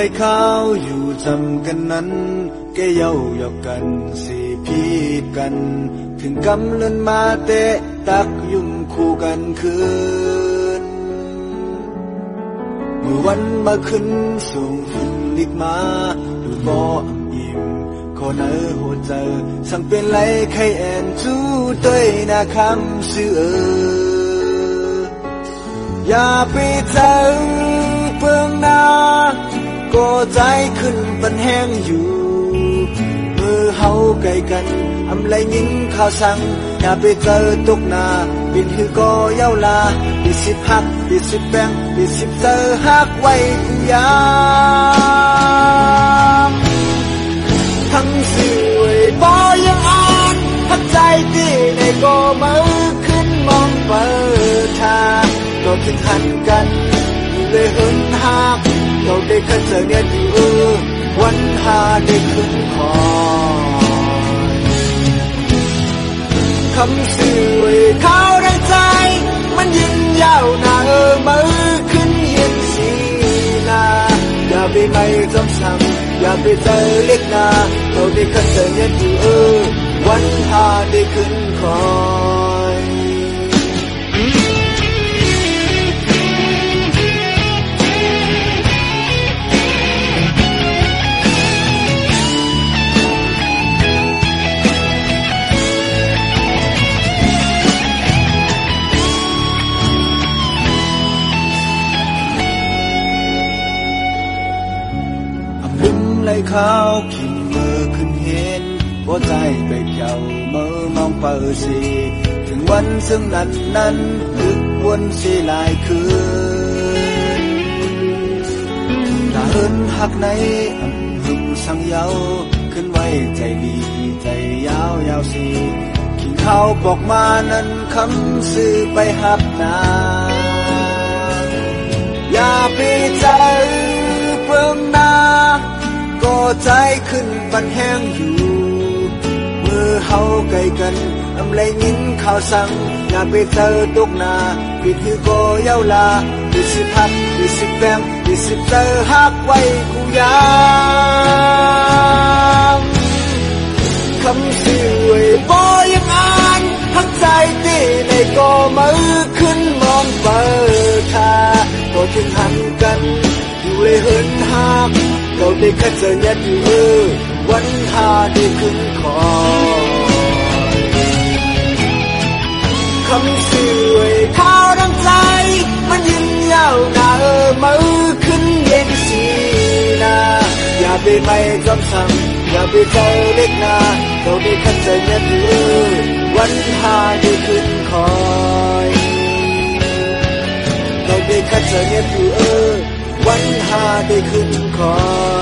lấy khao dù dầmกันนั้นแกเย้าหยอกกันสิพีดกันถึงกำลันมาเตะตักยุ่งคู่กันคืนเมื่อวันมาขึ้นส่งฝุ่นลิกมาดูบ่อิ่มขอเนอหัวใจสั่งเป็นไรใครแอนจู้ต้วยนาคำซื่ออย่าไปเจอเปลืองนาก็ใจขึ้นปันแห้งอยู่มือเฮาไกลกันอำไรยิงข่าวสั่งอย่าไปเจอตกนาบินหือก็เย้าลาบิดสิบหักบิดสิบแบงบิดสิบเจอหักไว้กูยามทั้งสื่อไว้บ่ยังอ่านหักใจที่ในก็มือขึ้นมองเปิดทางก็ถึงหันกันเลยเหินหักเราได้ขึ้นเจอเนี่ยอยู่วันหาได้ขึ้นคอยคำสื่อไว้เขาได้ใจมันยิ่งยาวหนามือขึ้นเย็นสีนาอย่าไปไม่จำสั่งอย่าไปเจอเล็กนาเราได้ขึ้นเจอเนี่ยอยู่วันหาได้ขึ้นคอยlấy khao khi mơขึ้นเห็นหัวใจไปเกี่ยวเมื่อมองเปิดสีถึงวันซึ่งนั้นนึกวนสีลายคืนถ้าเหินหักในหึงสั่งเยาขึ้นไว้ใจดีใจยาวสีกินข้าวบอกมานั้นคำสื่อไปหับนาอย่าไปใจเพิ่มนาก็ใจขึ้นปันแห้งอยู่มือเฮาไกลกันอำไรยินข่าวสั่งอย่าไปเจอตกนาปิดหือก็เย้าลาปิดสิบหักปิดสิบแบงปิดสิบเจอหักไว้กูยามคำสื่อไว้บ่ยังอ่านหักใจที่ในก็มือขึ้นมองเปิดทาก็ถึงหันกันอยู่เลยเหินหักเราได้แค่เจอเนี่ยอยู่วันหาได้ขึ้นคอยคำสื่อไว้ข้าวดังใจมันยิ่งยาวหนามือขึ้นเย็นสีนาอย่าไปไม่จำสั่งอย่าไปเจอเล็กนาเราได้แค่เจอเนี่ยอยู่วันหาได้ขึ้นคอยเราได้แค่เจอเนี่ยอยู่วันหาได้ขึ้นคอย